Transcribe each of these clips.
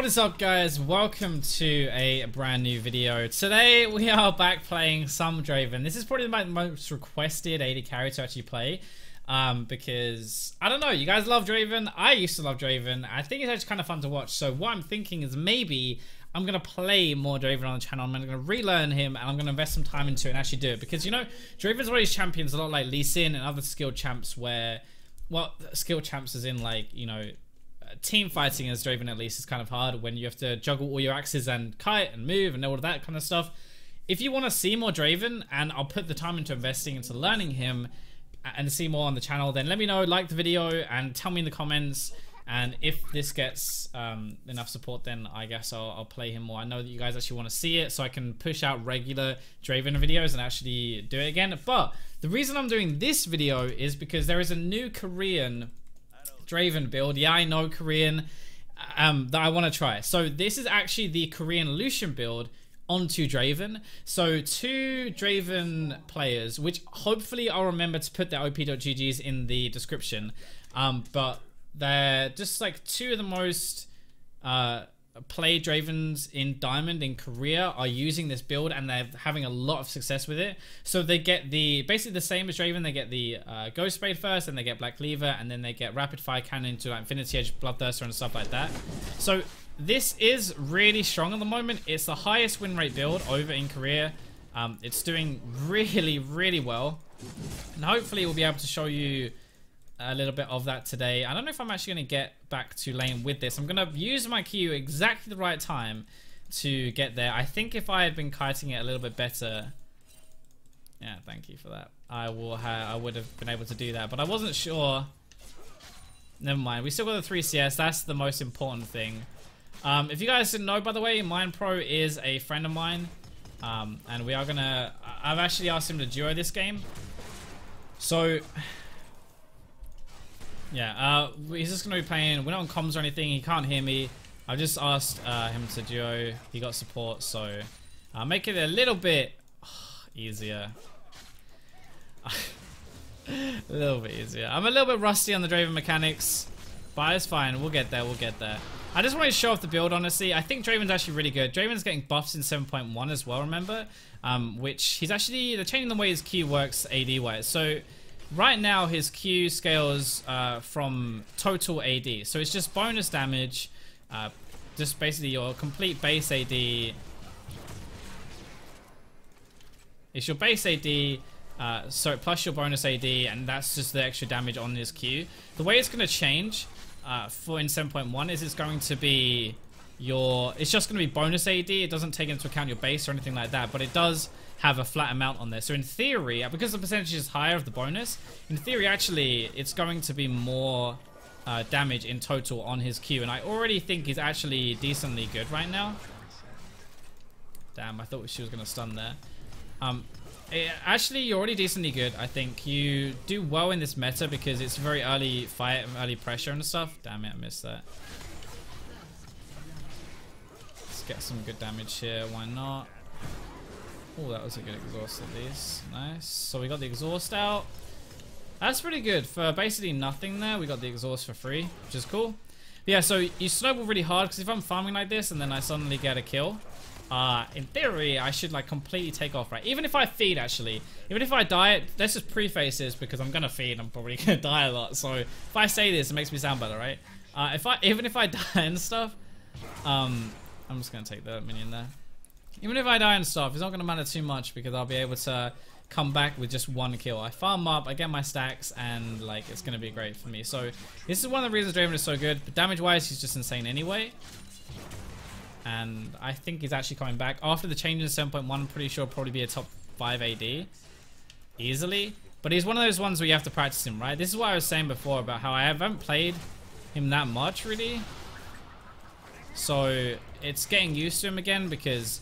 What is up, guys? Welcome to a brand new video. Today we are back playing some Draven. This is probably my most requested AD carry to actually play, because I don't know, you guys love Draven. I used to love Draven. I think it's actually kind of fun to watch. So what I'm thinking is maybe I'm gonna play more Draven on the channel. I'm gonna relearn him and I'm gonna invest some time into it and actually do it, because you know Draven's one of these champions a lot like Lee Sin and other skilled champs where, well, skilled champs is in like, you know, team fighting as Draven at least is kind of hard when you have to juggle all your axes and kite and move and all of that kind of stuff. If you want to see more Draven, and I'll put the time into investing into learning him and see more on the channel, then let me know, like the video and tell me in the comments. And if this gets enough support, then I guess I'll play him more. I know that you guys actually want to see it, so I can push out regular Draven videos and actually do it again. But the reason I'm doing this video is because there is a new Korean Draven build. Yeah, I know Korean, that I want to try. So this is actually the Korean Lucian build onto Draven. So two Draven players, which hopefully I'll remember to put their op.ggs in the description. But they're just like two of the most played Dravens in Diamond in Korea are using this build, and they're having a lot of success with it. So they get the basically the same as Draven. They get the Ghost Spade first, and they get Black Cleaver, and then they get Rapid Fire Cannon to like Infinity Edge, Bloodthirster, and stuff like that. So this is really strong at the moment. It's the highest win rate build over in Korea. It's doing really well, and hopefully we'll be able to show you a little bit of that today. I don't know if I'm actually going to get back to lane with this. I'm going to use my Q exactly the right time to get there. I think if I had been kiting it a little bit better, yeah, thank you for that, I would have been able to do that, but I wasn't sure. Never mind, we still got the 3 CS. That's the most important thing. If you guys didn't know, by the way, Mind Pro is a friend of mine, and we are gonna, I've actually asked him to duo this game. So yeah, he's just going to be playing. We're not on comms or anything. He can't hear me. I just asked him to duo. He got support, so make it a little bit easier. A little bit easier. I'm a little bit rusty on the Draven mechanics, but it's fine. We'll get there. We'll get there. I just want to show off the build, honestly. I think Draven's actually really good. Draven's getting buffs in 7.1 as well, remember? Which he's actually, they're changing the way his Q works AD-wise. So right now his Q scales from total AD, so it's just bonus damage, just basically your complete base AD. It's your base AD, so plus your bonus AD, and that's just the extra damage on his Q. The way it's going to change for in 7.1 is it's going to be your, it's just going to be bonus AD. It doesn't take into account your base or anything like that, but it does have a flat amount on there. So in theory, because the percentage is higher of the bonus, in theory actually it's going to be more damage in total on his Q, and I already think he's actually decently good right now. Damn, I thought she was going to stun there. Actually, you're already decently good. I think you do well in this meta because it's very early fight, early pressure and stuff. Damn it, I missed that. Let's get some good damage here, why not? Oh, that was a good exhaust at least. Nice. So we got the exhaust out. That's pretty good. For basically nothing there, we got the exhaust for free, which is cool. But yeah, so you snowball really hard, because if I'm farming like this and then I suddenly get a kill, in theory, I should like completely take off, right? Even if I feed, actually. Even if I die, let's just preface this, because I'm going to feed, I'm probably going to die a lot. So if I say this, it makes me sound better, right? Even if I die and stuff, I'm just going to take the minion there. Even if I die and stuff, it's not going to matter too much, because I'll be able to come back with just one kill. I farm up, I get my stacks, and like it's going to be great for me. So this is one of the reasons Draven is so good. But damage-wise, he's just insane anyway. And I think he's actually coming back. After the change in 7.1, I'm pretty sure he'll probably be a top 5 AD. Easily. But he's one of those ones where you have to practice him, right? This is what I was saying before about how I haven't played him that much, really. So it's getting used to him again, because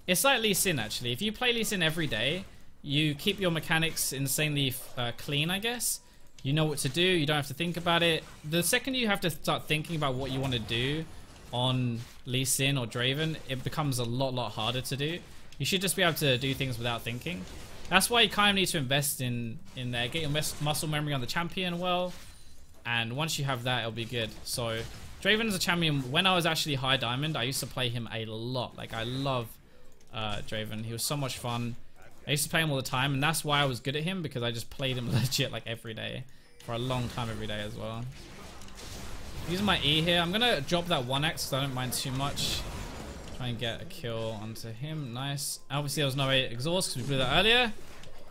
it's like Lee Sin, actually. If you play Lee Sin every day, you keep your mechanics insanely clean, I guess. You know what to do. You don't have to think about it. The second you have to start thinking about what you want to do on Lee Sin or Draven, it becomes a lot harder to do. You should just be able to do things without thinking. That's why you kind of need to invest in there. Get your muscle memory on the champion well. And once you have that, it'll be good. So Draven's a champion. When I was actually high diamond, I used to play him a lot. Like, I love Draven. He was so much fun. I used to play him all the time, and that's why I was good at him, because I just played him legit like every day. For a long time every day as well. Using my E here. I'm going to drop that 1x because I don't mind too much. Try and get a kill onto him. Nice. Obviously, there was no exhaust because we blew that earlier.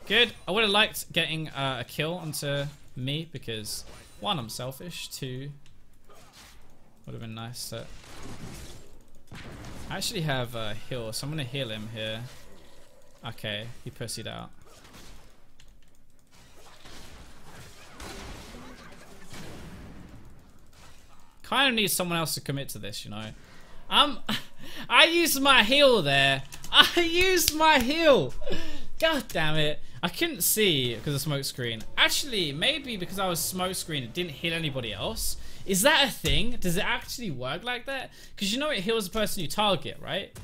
Good. I would have liked getting a kill onto me because, 1, I'm selfish. 2, would have been nice. I actually have a heal, so I'm going to heal him here. Okay, he pussied out. Kind of need someone else to commit to this, you know. I used my heal there. I used my heal. God damn it. I couldn't see because of smoke screen. Actually, maybe because I was smoke screen, it didn't hit anybody else. Is that a thing? Does it actually work like that? Because you know it heals the person you target, right?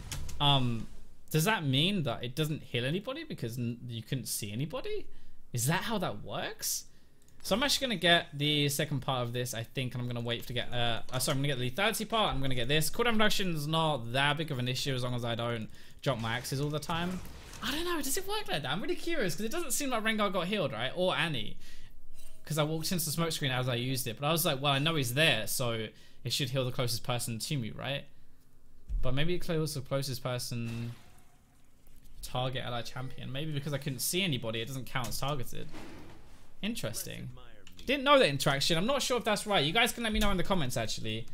Does that mean that it doesn't heal anybody because you couldn't see anybody? Is that how that works? So I'm actually going to get the second part of this, I think, and I'm going to wait to get, sorry, I'm going to get the lethality part, I'm going to get this. Cooldown reduction is not that big of an issue as long as I don't drop my axes all the time. I don't know, does it work like that? I'm really curious, because it doesn't seem like Rengar got healed, right? Or Annie. Because I walked into the smoke screen as I used it, but I was like, well, I know he's there, so it should heal the closest person to me, right? But maybe it closes the closest person target ally champion. Maybe because I couldn't see anybody, it doesn't count as targeted. Interesting. Didn't know that interaction. I'm not sure if that's right. You guys can let me know in the comments actually,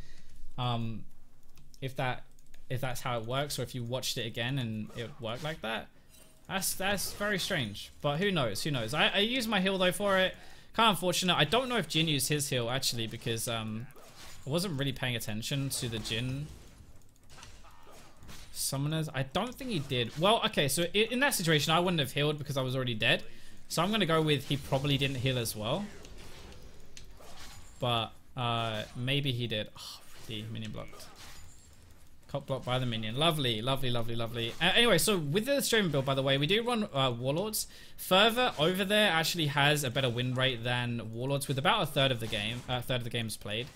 if that's how it works, or if you watched it again and it worked like that. That's very strange. But who knows? Who knows? I used my heal though for it. Kind of unfortunate. I don't know if Jin used his heal actually because I wasn't really paying attention to the Jin summoners. I don't think he did. Well, okay. So in that situation, I wouldn't have healed because I was already dead. So I'm going to go with he probably didn't heal as well. But maybe he did. Oh, the minion blocked. Cop blocked by the minion. Lovely, lovely, lovely, lovely. Anyway, so with the stream build, by the way, we do run Warlords. Further over there actually has a better win rate than Warlords with about a third of the game. Third of the games played.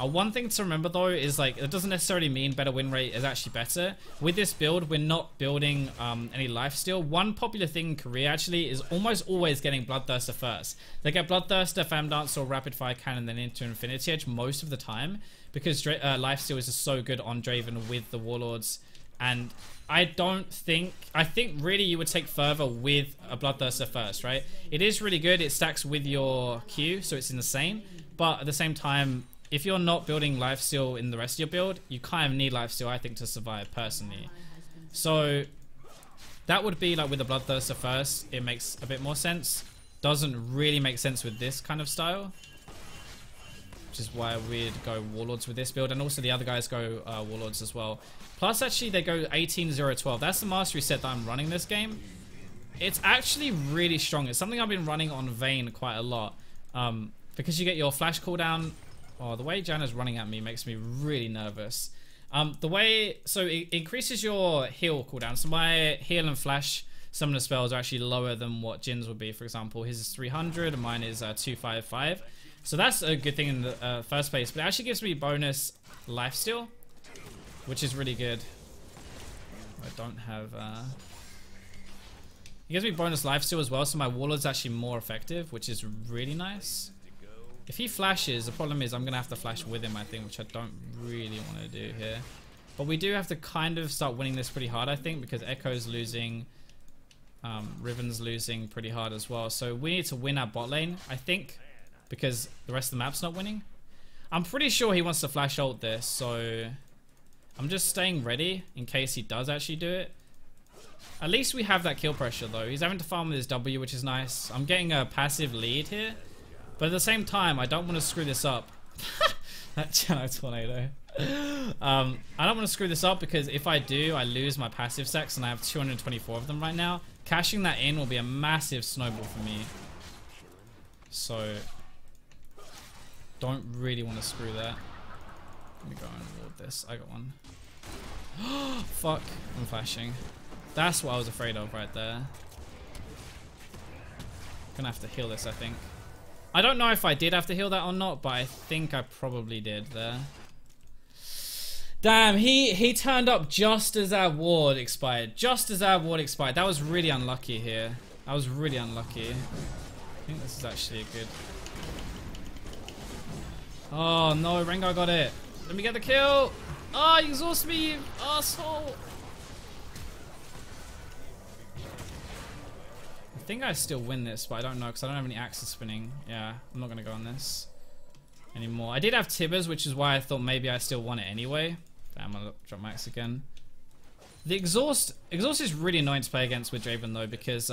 One thing to remember though is like it doesn't necessarily mean better win rate is actually better. With this build, we're not building any lifesteal. One popular thing in Korea actually is almost always getting Bloodthirster first. They get Bloodthirster, Fam Dance, or Rapid Fire Cannon, then into Infinity Edge most of the time because lifesteal is just so good on Draven with the Warlords. And I think really you would take further with a Bloodthirster first, right? It is really good. It stacks with your Q, so it's insane. But at the same time, if you're not building lifesteal in the rest of your build, you kind of need lifesteal, I think, to survive personally. So that would be like with the Bloodthirster first. It makes a bit more sense. Doesn't really make sense with this kind of style, which is why we'd go Warlords with this build, and also the other guys go Warlords as well. Plus, actually, they go 18-0-12. That's the mastery set that I'm running this game. It's actually really strong. It's something I've been running on Vayne quite a lot because you get your flash cooldown. Oh, the way Janna's running at me makes me really nervous. So it increases your heal cooldown. So my heal and flash summoner spells are actually lower than what Jin's would be. For example, his is 300 and mine is 255. So that's a good thing in the first place. But it actually gives me bonus lifesteal, which is really good. I don't have... It gives me bonus lifesteal as well, so my Warlord's actually more effective, which is really nice. If he flashes, the problem is I'm going to have to flash with him, I think, which I don't really want to do here. But we do have to kind of start winning this pretty hard, I think, because Echo's losing, Riven's losing pretty hard as well. So we need to win our bot lane, I think, because the rest of the map's not winning. I'm pretty sure he wants to flash ult this, so I'm just staying ready in case he does actually do it. At least we have that kill pressure, though. He's having to farm with his W, which is nice. I'm getting a passive lead here. But at the same time, I don't want to screw this up. That Channel Tornado. I don't want to screw this up because if I do, I lose my passive stacks and I have 224 of them right now. Cashing that in will be a massive snowball for me. So, don't really want to screw that. Let me go and ward this. I got one. Fuck, I'm flashing. That's what I was afraid of right there. Gonna have to heal this, I think. I don't know if I did have to heal that or not, but I think I probably did there. Damn, he turned up just as our ward expired. Just as our ward expired. That was really unlucky here. I was really unlucky. I think this is actually a good... Oh no, Rengar got it. Let me get the kill. Oh, you exhaust me, you asshole. I think I still win this, but I don't know because I don't have any axes spinning. Yeah, I'm not going to go on this anymore. I did have Tibbers, which is why I thought maybe I still won it anyway. Damn, I'll drop max again. The exhaust is really annoying to play against with Draven though, because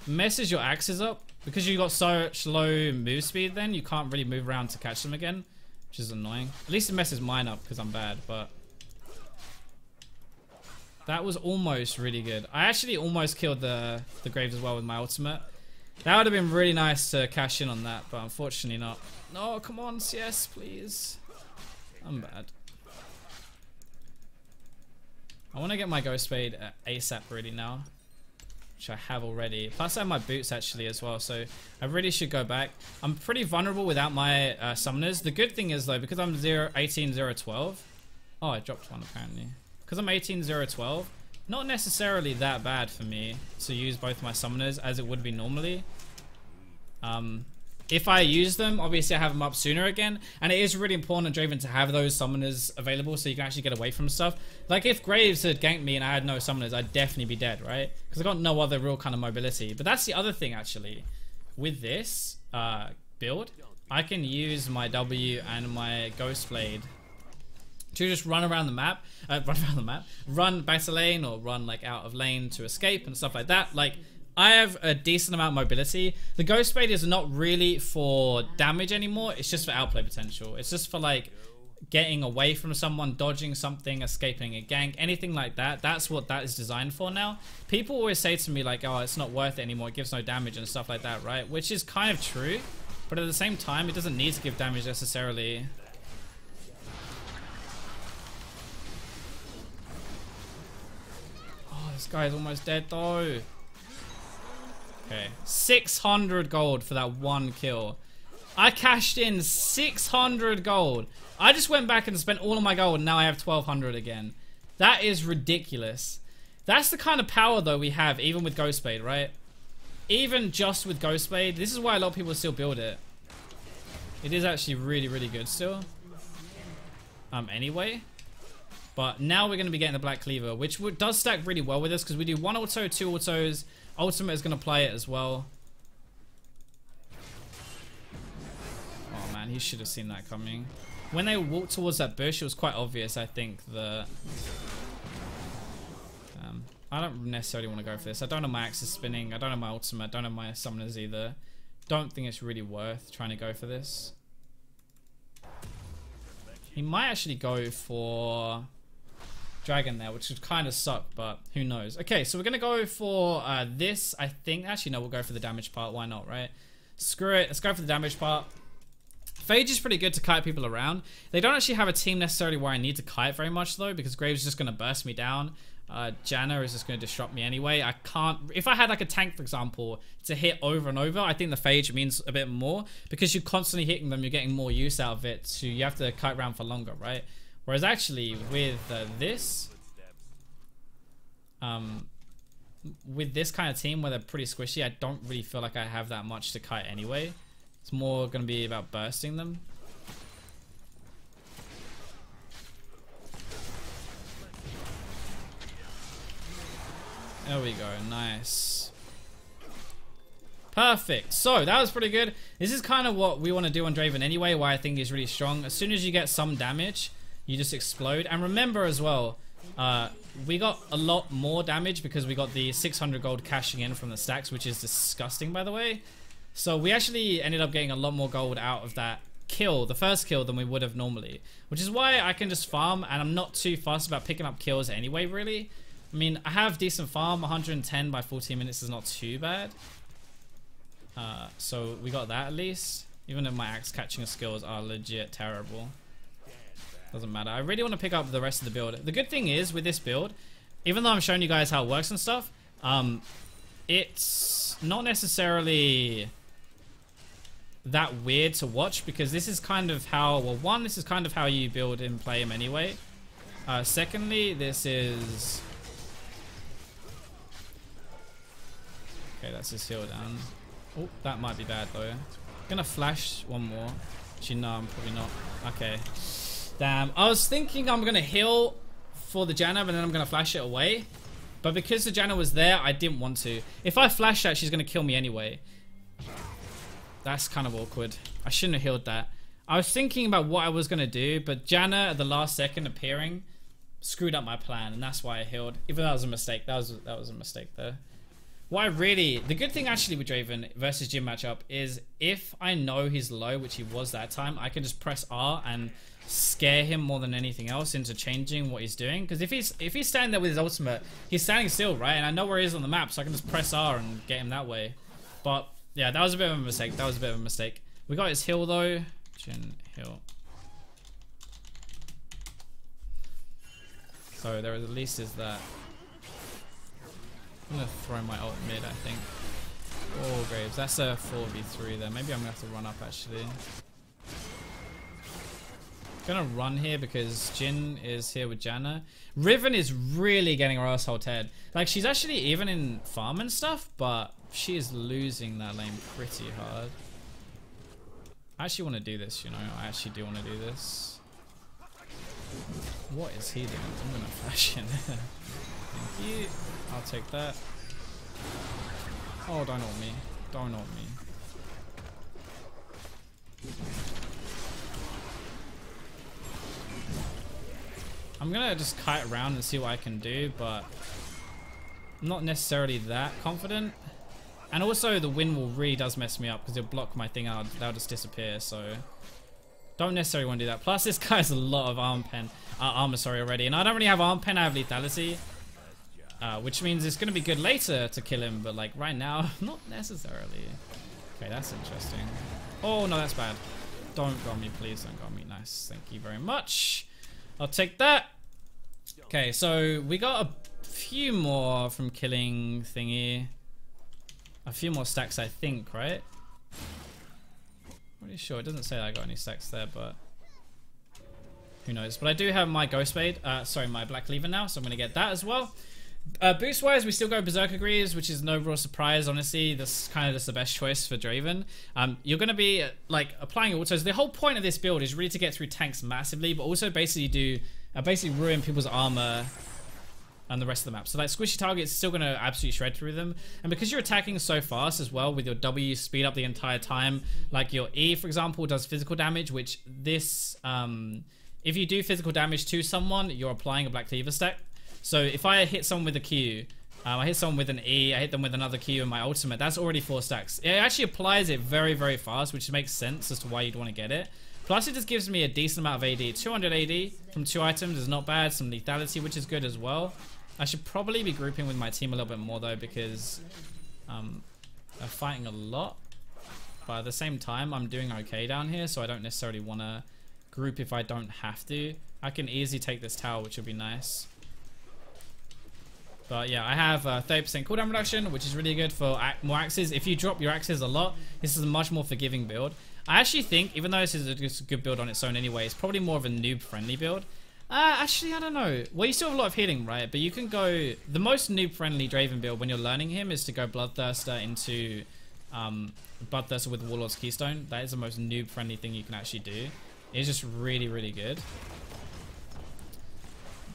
messes your axes up. Because you got such low move speed then, you can't really move around to catch them again, which is annoying. At least it messes mine up because I'm bad, but... That was almost really good. I actually almost killed the Graves as well with my ultimate. That would have been really nice to cash in on that, but unfortunately not. No, come on, CS, please. I'm bad. I want to get my Ghost Spade ASAP really now, which I have already. Plus I have my boots actually as well, so I really should go back. I'm pretty vulnerable without my summoners. The good thing is though, because I'm 18-0-12. Oh, I dropped one apparently. Because I'm 18-0-12, not necessarily that bad for me to use both my summoners as it would be normally. If I use them, obviously I have them up sooner again, and it is really important on Draven to have those summoners available so you can actually get away from stuff. Like if Graves had ganked me and I had no summoners, I'd definitely be dead, right? Because I got no other real kind of mobility. But that's the other thing actually. With this build, I can use my W and my Ghost Blade to just run around the map, run back to lane or run like out of lane to escape and stuff like that. Like I have a decent amount of mobility. The Ghost Blade is not really for damage anymore. It's just for outplay potential. It's just for like getting away from someone, dodging something, escaping a gank, anything like that. That's what that is designed for now. People always say to me like, oh, it's not worth it anymore. It gives no damage and stuff like that, right? Which is kind of true. But at the same time, it doesn't need to give damage necessarily. This guy is almost dead though. Okay, 600 gold for that one kill. I cashed in 600 gold. I just went back and spent all of my gold and now I have 1200 again. That is ridiculous. That's the kind of power though we have even with Ghost Blade, right? Even just with Ghost Blade, this is why a lot of people still build it. It is actually really, really good still. Anyway. But now we're going to be getting the Black Cleaver, which does stack really well with us because we do 1 auto, 2 autos. Ultimate is going to play it as well. Oh man, he should have seen that coming. When they walked towards that bush, it was quite obvious, I think, that... I don't necessarily want to go for this. I don't have my axes spinning. I don't have my ultimate. I don't have my summoners either. Don't think it's really worth trying to go for this. He might actually go for... Dragon there, which would kind of suck, but who knows. Okay, so we're gonna go for this, I think. Actually, no, we'll go for the damage part. Why not, right? Screw it. Let's go for the damage part. Phage is pretty good to kite people around. They don't actually have a team necessarily where I need to kite very much, though, because Graves is just gonna burst me down. Janna is just gonna disrupt me anyway. I can't... If I had like a tank, for example, to hit over and over, I think the Phage means a bit more, because you're constantly hitting them, you're getting more use out of it, so you have to kite around for longer, right? Whereas actually with this kind of team where they're pretty squishy, I don't really feel like I have that much to kite anyway. It's more going to be about bursting them. There we go, nice. Perfect. So that was pretty good. This is kind of what we want to do on Draven anyway, why I think he's really strong. As soon as you get some damage, you just explode. And remember as well, we got a lot more damage because we got the 600 gold cashing in from the stacks, which is disgusting, by the way. So we actually ended up getting a lot more gold out of that kill, the first kill, than we would have normally, which is why I can just farm, and I'm not too fussed about picking up kills anyway, really. I mean, I have decent farm. 110 by 14 minutes is not too bad. So we got that at least, even if my axe catching skills are legit terrible. Doesn't matter. I really want to pick up the rest of the build. The good thing is with this build, even though I'm showing you guys how it works and stuff, it's not necessarily that weird to watch because this is kind of how, well, one, this is kind of how you build and play him anyway. Secondly, this is... Okay, that's his heal down. Oh, that might be bad though. Gonna flash one more. Actually, no, I'm probably not. Okay. Damn. I was thinking I'm gonna heal for the Janna, but then I'm gonna flash it away. But because the Janna was there, I didn't want to. If I flash that, she's gonna kill me anyway. That's kind of awkward. I shouldn't have healed that. I was thinking about what I was gonna do, but Janna at the last second appearing screwed up my plan, and that's why I healed. Even though that was a mistake. That was a mistake there. The good thing actually with Draven versus Jhin matchup is if I know he's low, which he was that time, I can just press R and scare him more than anything else into changing what he's doing. Because if he's standing there with his ultimate, he's standing still, right? And I know where he is on the map, so I can just press R and get him that way. But yeah, that was a bit of a mistake. That was a bit of a mistake. We got his heal though. Jhin heal. So there at least is that. I'm gonna throw my ult mid, I think. Oh, Graves. That's a 4v3 there. Maybe I'm gonna have to run up actually. Gonna run here because Jhin is here with Janna. Riven is really getting her asshole teared. Like, she's actually even in farm and stuff, but she is losing that lane pretty hard. I actually want to do this, you know. I actually do want to do this. What is he doing? I'm gonna flash in. Thank you. I'll take that. Oh, don't ult me. Don't ult me. I'm gonna just kite around and see what I can do, but I'm not necessarily that confident. And also the wind wall really does mess me up because it'll block my thing out. That'll just disappear, so don't necessarily want to do that. Plus this guy has a lot of armor already. And I don't really have arm pen, I have lethality. Which means it's going to be good later to kill him, but like right now, not necessarily. Okay, that's interesting. Oh no, that's bad. Don't go on me, please. Don't go on me. Nice, thank you very much. I'll take that. Okay, so we got a few more from killing thingy. A few more stacks, I think, right? Pretty sure. It doesn't say that I got any stacks there, but who knows? But I do have my Ghost Blade. Sorry, my Black Cleaver now, so I'm going to get that as well. Boost wise, we still go Berserker Greaves, which is no real surprise, honestly. That's kind of just the best choice for Draven. You're going to be like applying autos. The whole point of this build is really to get through tanks massively, but also basically ruin people's armor and the rest of the map. So like squishy targets still going to absolutely shred through them. And because you're attacking so fast as well with your W, speed up the entire time. Like your E, for example, does physical damage, which this, if you do physical damage to someone, you're applying a Black Cleaver stack. So if I hit someone with a Q, I hit someone with an E, I hit them with another Q and my ultimate, that's already 4 stacks. It actually applies it very, very fast, which makes sense as to why you'd want to get it. Plus it just gives me a decent amount of AD. 200 AD from 2 items is not bad. Some lethality, which is good as well. I should probably be grouping with my team a little bit more though, because they're fighting a lot. But at the same time, I'm doing okay down here, so I don't necessarily want to group if I don't have to. I can easily take this tower, which would be nice. But yeah, I have 30% cooldown reduction, which is really good for more axes. If you drop your axes a lot, this is a much more forgiving build. I actually think, even though this is a good build on its own anyway, it's probably more of a noob-friendly build. Actually, I don't know. Well, you still have a lot of healing, right? But you can go... The most noob-friendly Draven build when you're learning him is to go Bloodthirster into... Bloodthirster with Warlord's Keystone. That is the most noob-friendly thing you can actually do. It's just really, really good.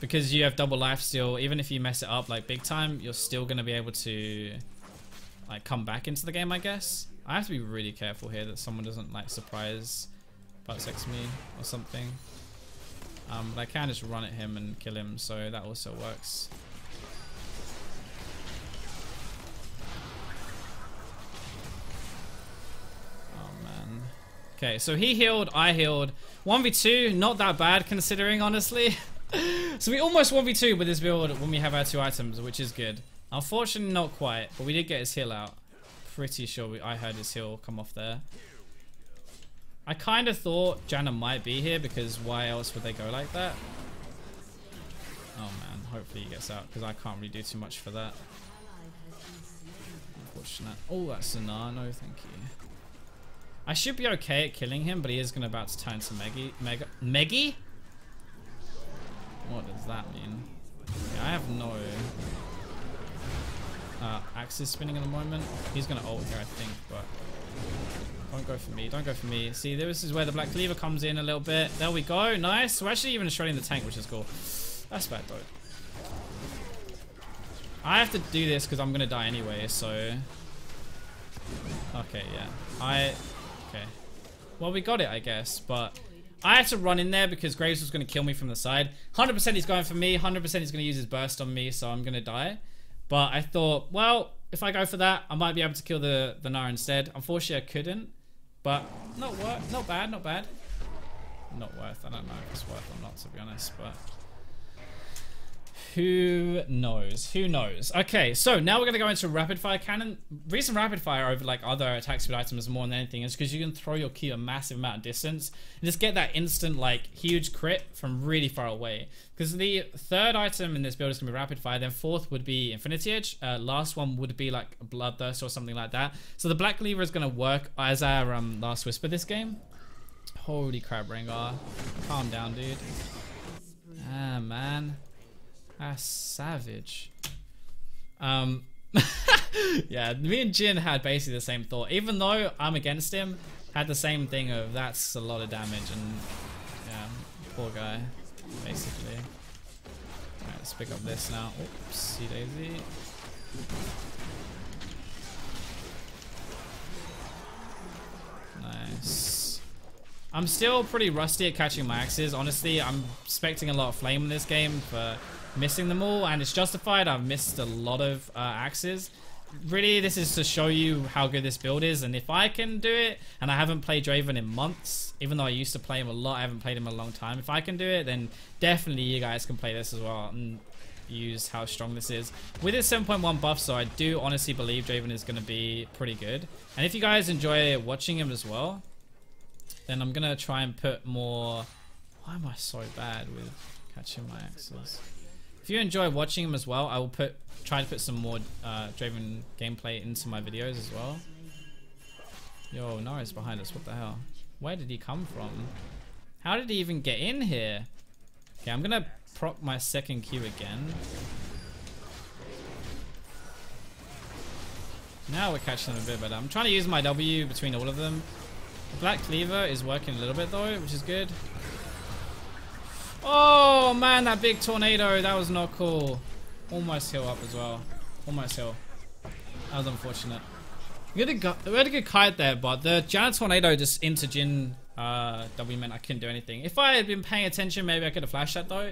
Because you have double life still, even if you mess it up like big time, you're still going to be able to like come back into the game, I guess. I have to be really careful here that someone doesn't like surprise butt sex me or something. But I can just run at him and kill him, so that also works. Oh man. Okay, so he healed, I healed. 1v2, not that bad considering, honestly. So we almost 1v2 with this build when we have our 2 items, which is good. Unfortunately, not quite, but we did get his heal out. Pretty sure I heard his heal come off there. I kind of thought Janna might be here because why else would they go like that? Oh man, hopefully he gets out because I can't really do too much for that. Unfortunate. Oh, that's a nah, no thank you. I should be okay at killing him, but he is gonna about to turn to Meggy? What does that mean? Yeah, I have no axes spinning at the moment. He's gonna ult here, I think, but don't go for me. Don't go for me. See, this is where the Black Cleaver comes in a little bit. There we go. Nice. We're actually even shredding the tank, which is cool. That's bad though. I have to do this because I'm gonna die anyway. So, okay, yeah. Okay. Well, we got it, I guess, but I had to run in there because Graves was going to kill me from the side. 100% he's going for me. 100% he's going to use his burst on me, so I'm going to die. But I thought, well, if I go for that, I might be able to kill the Nara instead. Unfortunately, I couldn't. But not bad, not bad. Not worth. I don't know if it's worth or not, to be honest, but who knows? Who knows? Okay, so now we're gonna go into rapid fire cannon. Reason rapid fire over like other attack speed items more than anything is because you can throw your Q a massive amount of distance and just get that instant like huge crit from really far away. Because the third item in this build is gonna be rapid fire, then fourth would be Infinity Edge, last one would be like Bloodthirst or something like that. So the Black Cleaver is gonna work as our last whisper this game. Holy crap, Rengar. Calm down, dude. Ah, man. That's savage. Yeah, me and Jin had basically the same thought. Even though I'm against him, had the same thing of that's a lot of damage and yeah, poor guy, basically. Alright, let's pick up this now. Oopsie daisy. Nice. I'm still pretty rusty at catching my axes. Honestly, I'm expecting a lot of flame in this game for missing them all, and it's justified. I've missed a lot of axes. Really, this is to show you how good this build is, and if I can do it, and I haven't played Draven in months, even though I used to play him a lot, I haven't played him in a long time. If I can do it, then definitely you guys can play this as well and use how strong this is. With his 7.1 buff, so I do honestly believe Draven is going to be pretty good. And if you guys enjoy watching him as well, then I'm going to try and put more... Why am I so bad with catching my axes? If you enjoy watching him as well, I will try to put some more Draven gameplay into my videos as well. Yo, Nara's behind us. What the hell? Where did he come from? How did he even get in here? Okay, I'm going to proc my second Q again. Now we're catching them a bit better. I'm trying to use my W between all of them. The Black Cleaver is working a little bit though, which is good. Oh man, that big tornado, that was not cool. Almost heal up as well. Almost heal. That was unfortunate. We had a good kite there, but the giant tornado just into Jin W meant I couldn't do anything. If I had been paying attention, maybe I could have flashed that though.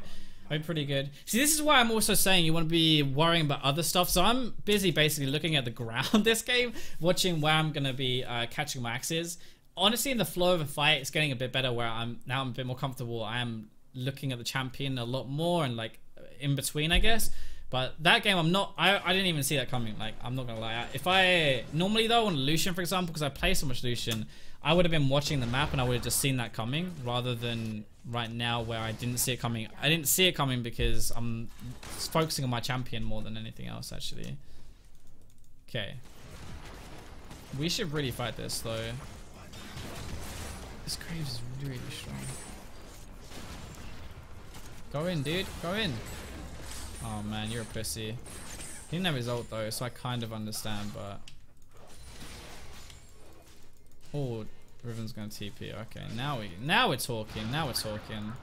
I'd be pretty good. See, this is why I'm also saying you want to be worrying about other stuff. So I'm busy basically looking at the ground this game, watching where I'm going to be catching my axes. Honestly, in the flow of a fight, it's getting a bit better where I'm a bit more comfortable. I am looking at the champion a lot more and like in between, I guess. But that game, I didn't even see that coming. Like, I'm not gonna lie. If I normally though on Lucian, for example, because I play so much Lucian, I would have been watching the map and I would have just seen that coming, rather than right now where I didn't see it coming. I didn't see it coming because I'm focusing on my champion more than anything else, actually. Okay. We should really fight this though. This Graves is really strong. Go in, dude. Go in. Oh man, you're a pussy. He didn't have his ult though, so I kind of understand, but... Oh, Riven's gonna TP. Okay, now we're talking. Now we're talking.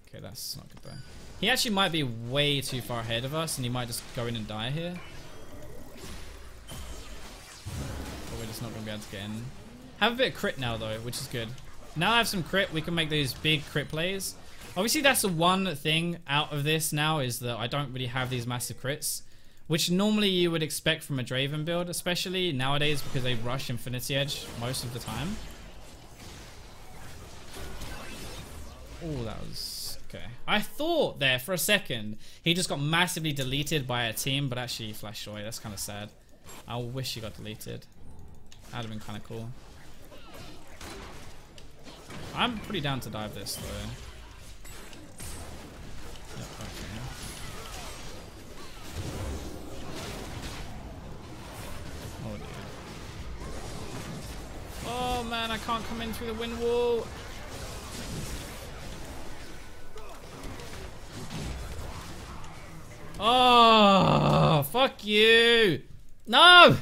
Okay, that's not good though. He actually might be way too far ahead of us, and he might just go in and die here. But we're just not gonna be able to get in. Have a bit of crit now though, which is good. Now I have some crit, we can make these big crit plays. Obviously that's the one thing out of this now, is that I don't really have these massive crits, which normally you would expect from a Draven build, especially nowadays because they rush Infinity Edge most of the time. Oh, that was... okay. I thought there for a second he just got massively deleted by a team, but actually he flashed away. That's kind of sad. I wish he got deleted. That'd have been kind of cool. I'm pretty down to dive this though. Yep, okay. Oh dude. Oh man, I can't come in through the wind wall. Oh, fuck you. No!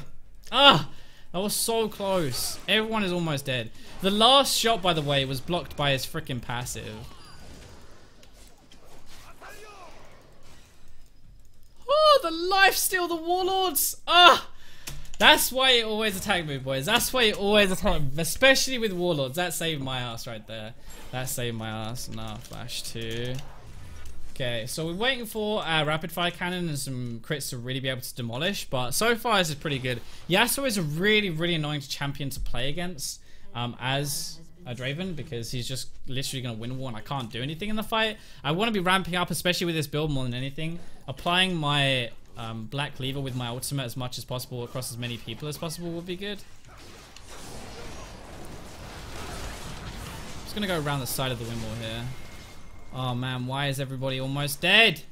Ah, that was so close. Everyone is almost dead. The last shot, by the way, was blocked by his freaking passive. Oh, the lifesteal, the warlords. Ah, that's why you always attack me, boys. That's why you always attack me, especially with warlords. That saved my ass right there. That saved my ass. No, flash 2. Okay, so we're waiting for our rapid fire cannon and some crits to really be able to demolish, but so far this is pretty good. Yasuo is a really, really annoying champion to play against as a Draven, because he's just literally going to win war and I can't do anything in the fight. I want to be ramping up, especially with this build more than anything. Applying my Black Cleaver with my ultimate as much as possible across as many people as possible would be good. Just going to go around the side of the wind wall here. Oh man, why is everybody almost dead?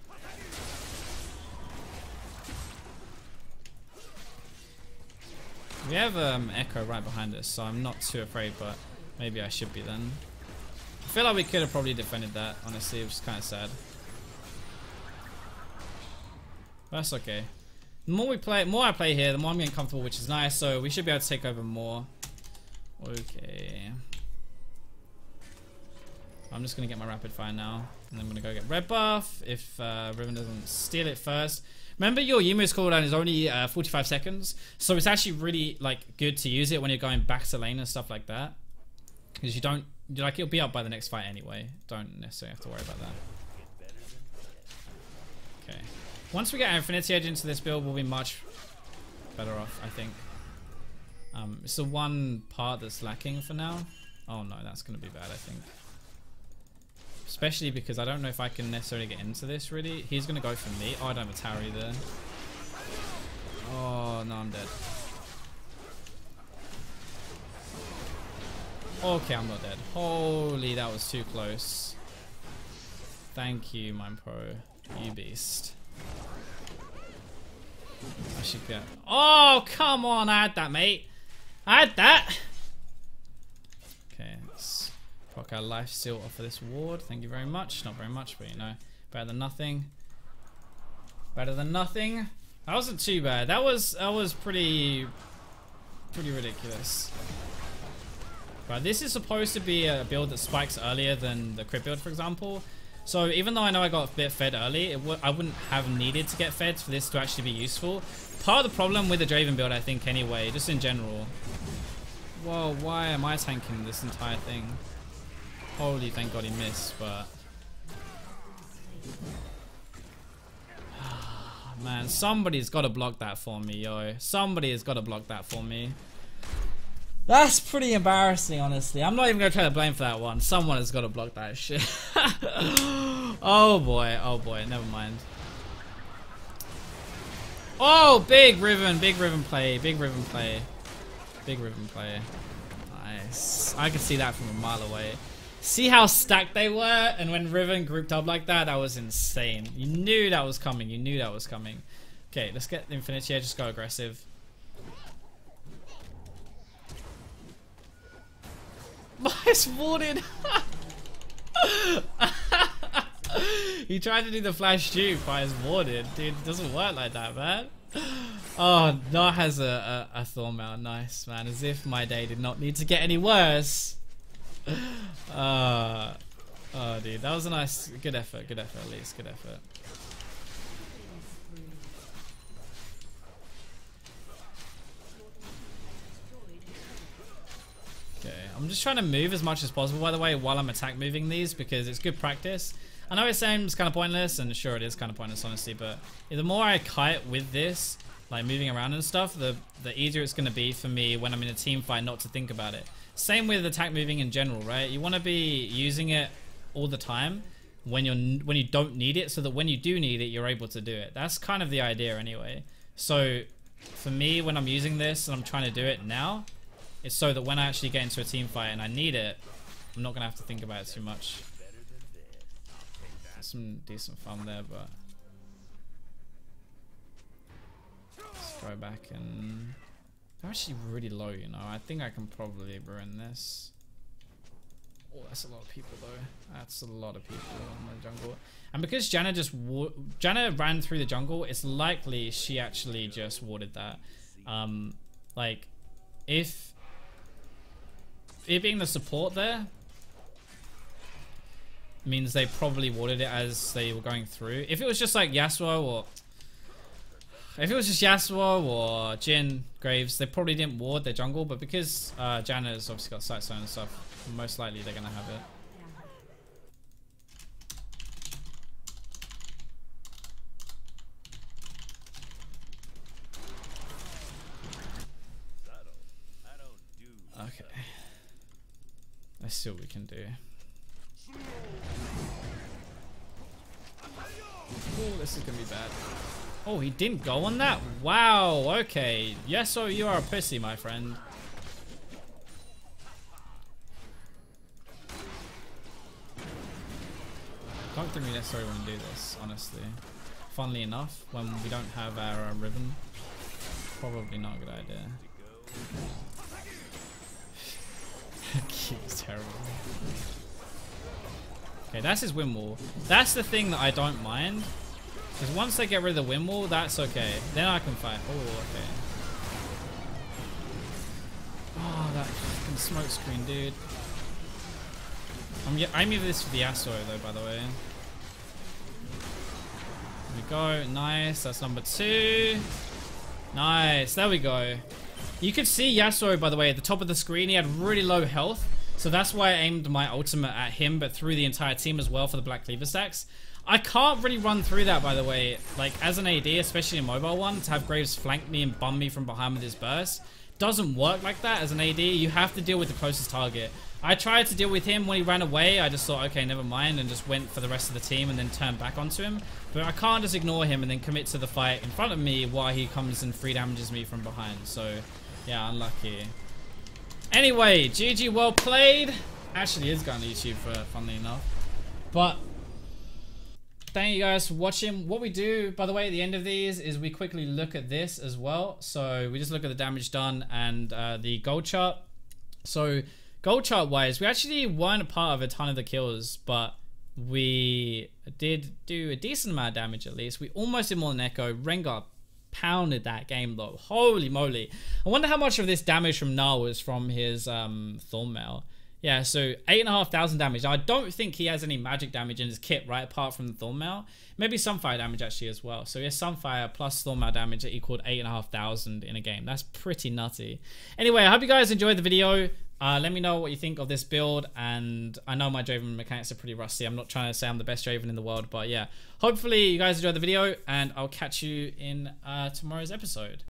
We have Echo right behind us, so I'm not too afraid, but maybe I should be then. I feel like we could have probably defended that, honestly. It was kind of sad. But that's okay. The more I play here, the more I'm getting comfortable, which is nice, so we should be able to take over more. Okay. I'm just going to get my rapid fire now. And I'm going to go get red buff if Riven doesn't steal it first. Remember, your Yumu's cooldown is only 45 seconds. So it's actually really like good to use it when you're going back to lane and stuff like that. Because you don't, like, it'll be up by the next fight anyway. Don't necessarily have to worry about that. Okay. Once we get Infinity Edge into this build, we'll be much better off, I think. It's the one part that's lacking for now. Oh no, that's going to be bad, I think. Especially because I don't know if I can necessarily get into this, really. He's going to go for me. Oh, I don't have a tower either. Oh, no, I'm dead. Okay, I'm not dead. Holy, that was too close. Thank you, Mine Pro. You beast. I should get... Oh, come on. I had that, mate. I had that. Okay, let's... Proc our life steal off of this ward. Thank you very much. Not very much, but you know, better than nothing. Better than nothing. That wasn't too bad. That was pretty ridiculous. But this is supposed to be a build that spikes earlier than the crit build, for example. So even though I know I got a bit fed early, I wouldn't have needed to get fed for this to actually be useful. Part of the problem with the Draven build, I think, anyway, just in general. Whoa, why am I tanking this entire thing? Holy, thank God he missed, but... Man, somebody's got to block that for me, yo. Somebody has got to block that for me. That's pretty embarrassing, honestly. I'm not even going to try to blame for that one. Someone has got to block that shit. Oh boy, never mind. Oh, big Riven play, big Riven play. Big Riven play. Nice. I could see that from a mile away. See how stacked they were? And when Riven grouped up like that, that was insane. You knew that was coming. You knew that was coming. Okay, let's get the Infinity Edge. Just go aggressive. Nice warded. He tried to do the flash shoot, but it's warded. Dude, it doesn't work like that, man. Oh, Nah has a Thorn Mount. Nice, man. As if my day did not need to get any worse. Oh, dude, that was a nice, good effort at least, good effort. Okay, I'm just trying to move as much as possible, by the way, while I'm attack moving these, because it's good practice. I know it seems kind of pointless, and sure it is kind of pointless, honestly, but the more I kite with this, like moving around and stuff, the easier it's going to be for me when I'm in a team fight not to think about it. Same with attack moving in general, right? You want to be using it all the time when you don't need it, so that when you do need it, you're able to do it. That's kind of the idea anyway. So for me, when I'm using this and I'm trying to do it now, it's so that when I actually get into a team fight and I need it, I'm not going to have to think about it too much. Some decent fun there, but let's go back and... I'm actually really low, you know. I think I can probably ruin this. Oh, that's a lot of people though. That's a lot of people in the jungle. And because Janna ran through the jungle, it's likely she actually just warded that. Like, if it being the support there means they probably warded it as they were going through. If it was just like Yasuo or Jhin, Graves, they probably didn't ward their jungle, but because Janna's obviously got sight zone and stuff, most likely they're gonna have it. Okay. Let's see what we can do. Oh, this is gonna be bad. Oh, he didn't go on that? Wow, okay. Yes, so you are a pussy, my friend. I don't think we necessarily want to do this, honestly. Funnily enough, when we don't have our ribbon, probably not a good idea. He's terrible. Okay, that's his win wall. That's the thing that I don't mind. Because once they get rid of the win wall, that's okay. Then I can fight. Oh, okay. Oh, that fucking smoke screen, dude. I'm using this for the Yasuo, though, by the way. There we go. Nice. That's number 2. Nice. There we go. You could see Yasuo, by the way, at the top of the screen. He had really low health. So that's why I aimed my ultimate at him, but through the entire team as well for the Black Cleaver stacks. I can't really run through that, by the way. Like, as an AD, especially a mobile one, to have Graves flank me and bum me from behind with his burst doesn't work like that as an AD. You have to deal with the closest target. I tried to deal with him when he ran away. I just thought, okay, never mind, and just went for the rest of the team and then turned back onto him. But I can't just ignore him and then commit to the fight in front of me while he comes and free damages me from behind. So, yeah, unlucky. Anyway, GG, well played. Actually, is going to YouTube, funnily enough. But thank you guys for watching. What we do, by the way, at the end of these is we quickly look at this as well. So we just look at the damage done and the gold chart. So gold chart wise, we actually weren't a part of a ton of the kills, but we did do a decent amount of damage at least. We almost did more than Echo. Rengar pounded that game though. Holy moly. I wonder how much of this damage from Gnar was from his Thornmail. Yeah, so 8,500 damage. Now, I don't think he has any magic damage in his kit, right? Apart from the Thornmail. Maybe Sunfire damage actually as well. So yeah, Sunfire plus Thornmail damage that equaled 8,500 in a game. That's pretty nutty. Anyway, I hope you guys enjoyed the video. Let me know what you think of this build. And I know my Draven mechanics are pretty rusty. I'm not trying to say I'm the best Draven in the world. But yeah, hopefully you guys enjoyed the video. And I'll catch you in tomorrow's episode.